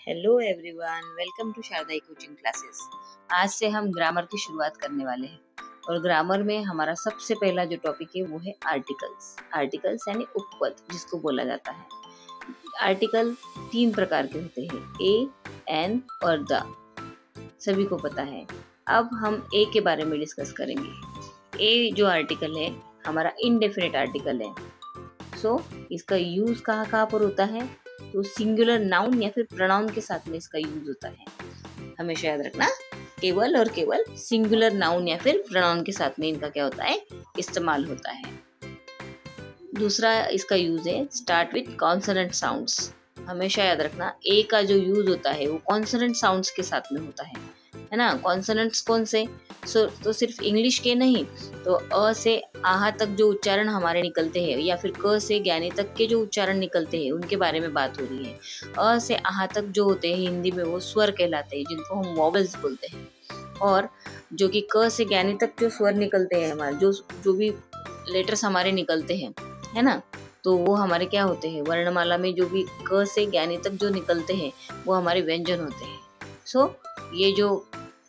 Hello everyone, welcome to Sharadai coaching classes. आज से हम ग्रामर की शुरुआत करने वाले हैं और ग्रामर में हमारा सबसे पहला जो टॉपिक है वो है आर्टिकल्स। आर्टिकल्स यानी उपपद जिसको बोला जाता है। आर्टिकल 3 प्रकार के होते हैं, ए, एन और द, सभी को पता है। अब हम ए के बारे में डिस्कस करेंगे। ए जो आर्टिकल है हमारा इनडेफिनेट आर्टिकल है। इसका यूज कहाँ कहाँ पर होता है, तो सिंगुलर नाउन या फिर प्रोनाउन के साथ में इसका यूज होता है। हमेशा याद रखना, केवल और केवल सिंगुलर नाउन या फिर प्रोनाउन के साथ में इनका क्या होता है, इस्तेमाल होता है। दूसरा इसका यूज है स्टार्ट विथ कॉन्सोनेंट साउंड्स। हमेशा याद रखना, ए का जो यूज होता है वो कॉन्सोनेंट साउंड्स के साथ में होता है ना। कॉन्सोनेंट्स कौन से, तो सिर्फ इंग्लिश के नहीं, तो अ से आहा तक जो उच्चारण हमारे निकलते हैं या फिर क से ज्ञानी तक के जो उच्चारण निकलते हैं उनके बारे में बात हो रही है। अ से आहा तक जो होते हैं हिंदी में वो स्वर कहलाते हैं, जिनको हम वॉवेल्स बोलते हैं। और जो कि क से ज्ञानी तक जो स्वर निकलते हैं हमारे, जो भी लेटर्स हमारे निकलते हैं, है ना, तो वो हमारे क्या होते हैं, वर्णमाला में जो भी क से ज्ञानी तक जो निकलते हैं वो हमारे व्यंजन होते हैं। ये जो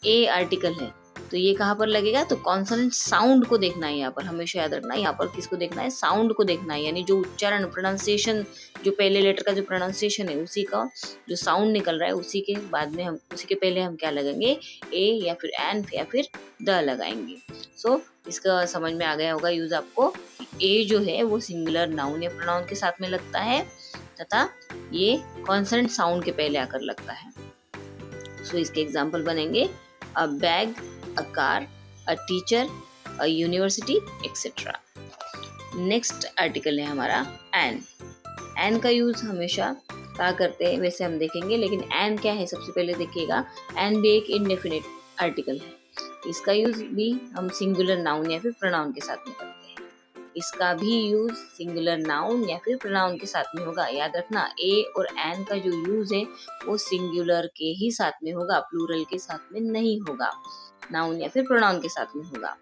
ए आर्टिकल है तो ये कहाँ पर लगेगा, तो कॉन्सोनेंट साउंड को देखना है। यहाँ पर हमेशा याद रखना, यहाँ पर किसको देखना है, साउंड को देखना है। यानी जो उच्चारण, प्रोनाउंसिएशन, जो पहले लेटर का जो प्रोनाउंसिएशन है उसी का जो साउंड निकल रहा है उसी के बाद में हम, उसी के पहले हम क्या लगाएंगे, ए या फिर एन या फिर द लगाएंगे। इसका समझ में आ गया होगा यूज आपको। ए जो है वो सिंगुलर नाउन या प्रोनाउन के साथ में लगता है तथा ये कॉन्सोनेंट साउंड के पहले आकर लगता है। इसके एग्जाम्पल बनेंगे अ bag, a car, a teacher, a university, etc. Next article है हमारा एन। एन का यूज हमेशा क्या करते हैं वैसे हम देखेंगे, लेकिन एन क्या है सबसे पहले देखिएगा। एन भी एक इनडेफिनिट आर्टिकल है। इसका यूज भी हम सिंगुलर नाउन या फिर प्रोनाउन के साथ में करते हैं। इसका भी यूज सिंगुलर नाउन या फिर प्रोनाउन के साथ में होगा। याद रखना, ए और एन का जो यूज है वो सिंगुलर के ही साथ में होगा, प्लूरल के साथ में नहीं होगा, नाउन या फिर प्रोनाउन के साथ में होगा।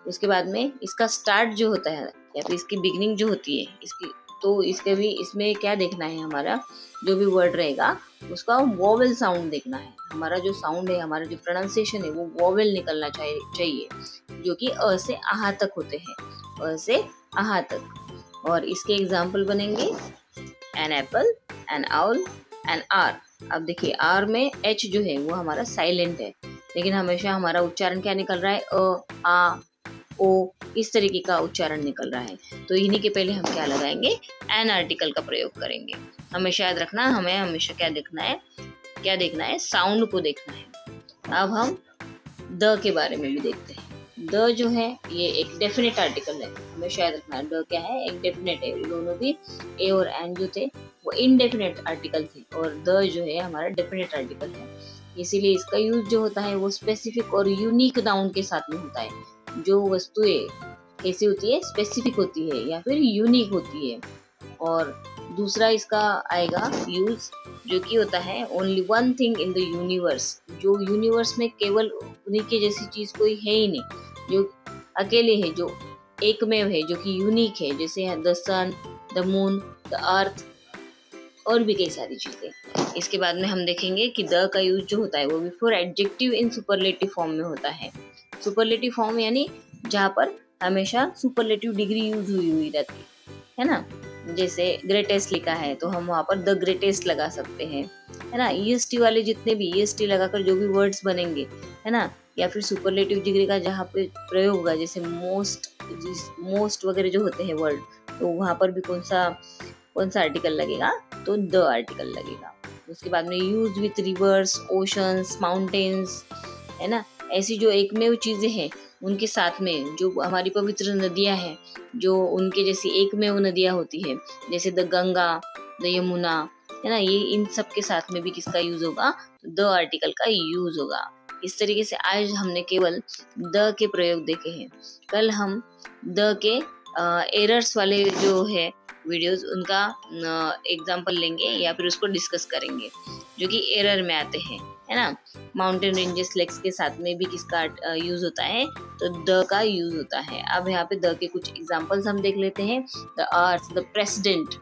उसके बाद में इसका स्टार्ट जो होता है या फिर इसकी बिगिनिंग जो होती है इसकी, तो इसके भी इसमें क्या देखना है, हमारा जो भी वर्ड रहेगा उसका वोवेल साउंड देखना है। हमारा जो साउंड है, हमारा जो प्रोनाउंसिएशन है वो वोवेल निकलना चाहिए, जो कि अ से आहा तक होते हैं, अ से आहा तक। और इसके एग्जाम्पल बनेंगे an apple, an owl, an R. अब देखिए आर में एच जो है वो हमारा साइलेंट है, लेकिन हमेशा हमारा उच्चारण क्या निकल रहा है, अ, आ, ओ, इस तरीके का उच्चारण निकल रहा है। तो इन्हीं के पहले हम क्या लगाएंगे, एन आर्टिकल का प्रयोग करेंगे। हमेशा याद रखना, हमें हमेशा क्या देखना है, साउंड को देखना है। अब हम द के बारे में भी देखते हैं। द जो है ये एक डेफिनेट आर्टिकल है। हमेशा याद रखना, द क्या है, एक डेफिनेट है। दोनों भी ए और एन जो थे वो इनडेफिनेट आर्टिकल थे और द जो है हमारा डेफिनेट आर्टिकल है। इसीलिए इसका यूज जो होता है वो स्पेसिफिक और यूनिक नाउन के साथ में होता है। जो वस्तुएं कैसी होती है, स्पेसिफिक होती है या फिर यूनिक होती है। और दूसरा इसका आएगा यूज जो कि होता है only one thing in the universe. जो यूनिवर्स में केवल उन्हीं के जैसी चीज कोई है ही नहीं, जो अकेले है, जो एकमेव है, जो कि यूनिक है, जैसे the sun, the moon, the earth और भी कई सारी चीजें। इसके बाद में हम देखेंगे कि द का यूज जो होता है वो बिफोर एडजेक्टिव इन सुपरलेटिव फॉर्म में होता है। सुपरलेटिव फॉर्म यानी जहाँ पर हमेशा सुपरलेटिव डिग्री यूज हुई रहती है ना। जैसे ग्रेटेस्ट लिखा है तो हम वहाँ पर द ग्रेटेस्ट लगा सकते हैं, है ना। ईएसटी वाले जितने भी ईएसटी लगाकर जो भी वर्ड्स बनेंगे, है ना, या फिर सुपरलेटिव डिग्री का जहाँ पे प्रयोग होगा, जैसे मोस्ट वगैरह जो होते हैं वर्ड, तो वहाँ पर भी कौन सा आर्टिकल लगेगा, तो द आर्टिकल लगेगा। उसके बाद में use with reverse, oceans, mountains, है ना, ऐसी जो एकमेव चीजें हैं उनके साथ में, जो हमारी पवित्र नदियां हैं, जो उनके जैसी एकमेव नदियां होती है, जैसे द गंगा, द यमुना, है ना, ये इन सब के साथ में भी किसका यूज होगा, तो द आर्टिकल का यूज होगा। इस तरीके से आज हमने केवल द के प्रयोग देखे हैं। कल हम द के एरर्स वाले जो है वीडियोस, उनका एग्जाम्पल लेंगे या फिर उसको डिस्कस करेंगे, जो कि एरर में आते हैं, है ना। माउंटेन रेंजेस, लेक्स के साथ में भी किसका यूज होता है, तो द का यूज होता है। अब यहाँ पे द के कुछ एग्जांपल्स हम देख लेते हैं। द अर्थ, द प्रेसिडेंट,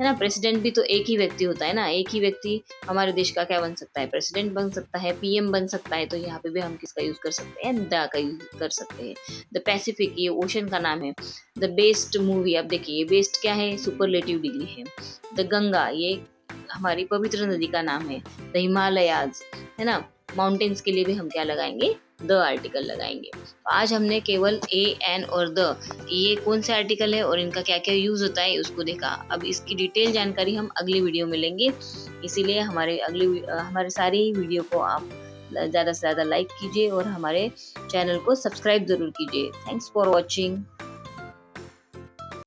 है ना। प्रेसिडेंट भी तो एक ही व्यक्ति होता है ना, एक ही व्यक्ति हमारे देश का क्या बन सकता है, प्रेसिडेंट बन सकता है, पीएम बन सकता है। तो यहाँ पे भी हम किसका यूज कर सकते हैं, द का यूज कर सकते हैं। द पैसिफिक, ये ओशन का नाम है। द बेस्ट मूवी, अब देखिए ये बेस्ट क्या है, सुपरलेटिव डिग्री है। द गंगा, ये हमारी पवित्र नदी का नाम है। द हिमालयाज, है ना। माउंटेन्स के लिए भी हम क्या लगाएंगे, द आर्टिकल लगाएंगे। तो आज हमने केवल ए, एन और द, ये कौन से आर्टिकल है और इनका क्या क्या यूज होता है उसको देखा। अब इसकी डिटेल जानकारी हम अगली वीडियो में लेंगे, इसीलिए हमारे सारी वीडियो को आप ज़्यादा से ज़्यादा लाइक कीजिए और हमारे चैनल को सब्सक्राइब जरूर कीजिए। Thanks for watching.